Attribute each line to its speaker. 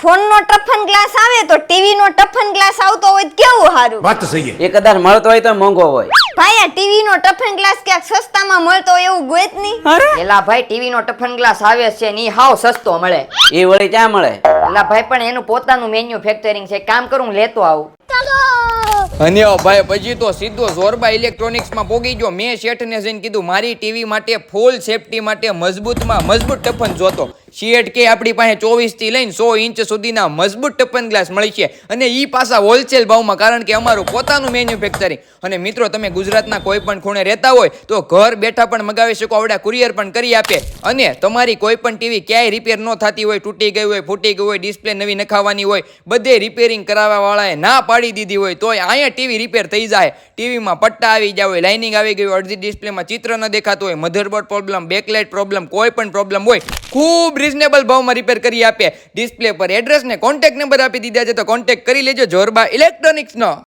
Speaker 1: Phone નો toughen glass આવે તો TV નો toughen glass આવતો હોય તો કેવું સારું.
Speaker 2: વાત તો સહી છે.
Speaker 3: એ કદાચ મળતો હોય તો મોંઘો હોય.
Speaker 1: ભાઈ આ ટીવી નો ટફન ગ્લાસ ક્યાંક સસ્તામાં મળતો હોય એવું ગોત નહીં.
Speaker 4: એલા ભાઈ ટીવી નો ટફન ગ્લાસ આવે છે ને ઈ હાવ સસ્તો મળે.
Speaker 3: એ વળી ક્યાં મળે?
Speaker 4: એલા ભાઈ પણ એનું પોતાનું મેન્યુફેક્ચરિંગ છે. કામ કરું લેતો આવું.
Speaker 5: અને ભાઈ પછી તો સીધો ઝોરબા ઇલેક્ટ્રોનિક્સ માં પોગી ગયો. મેં શેઠને જઈને કીધું મારી ટીવી માટે ફૂલ સેફટી માટે મજબૂતમાં મજબૂત ટફન જોતો. શેઠ કે આપણી પાસે 24 થી લઈને 100 ઇંચ સુધીના મજબૂત ટફન ગ્લાસ મળી છે અને ઈ પાછા હોલસેલ ભાવમાં, કારણ કે અમારું પોતાનું મેન્યુફેક્ચરિંગ. અને મિત્રો તમે ગુજરાતના કોઈ પણ ખૂણે રહેતા હોય તો ઘર બેઠા પણ મગાવી શકો, આવડા કુરિયર પણ કરી આપે. અને તમારી કોઈ પણ ટીવી ક્યાંય રિપેર ન થતી હોય, તૂટી ગઈ હોય, ફૂટી ગઈ હોય, ડિસ્પ્લે નવી નખાવાની હોય, બધે રિપેરિંગ કરાવવા વાળાએ ના પાડી દીધી હોય તોય અહીંયા ટીવી રિપેર થઈ જાય. ટીવીમાં પટ્ટા આવી ગયા હોય, લાઇનિંગ આવી ગઈ હોય, અડધી ડિસ્પ્લેમાં ચિત્ર ન દેખાતું હોય, મધરબોર્ડ પ્રોબ્લેમ, બેકલાઇટ પ્રોબ્લેમ, કોઈ પણ પ્રોબ્લેમ હોય, ખૂબ રીઝનેબલ ભાવમાં રિપેર કરી આપે. ડિસ્પ્લે પર એડ્રેસ ને કોન્ટેક્ટ નંબર આપી દીધા છે તો કોન્ટેક્ટ કરી લેજો ઝોરબા ઇલેક્ટ્રોનિક્સ નો.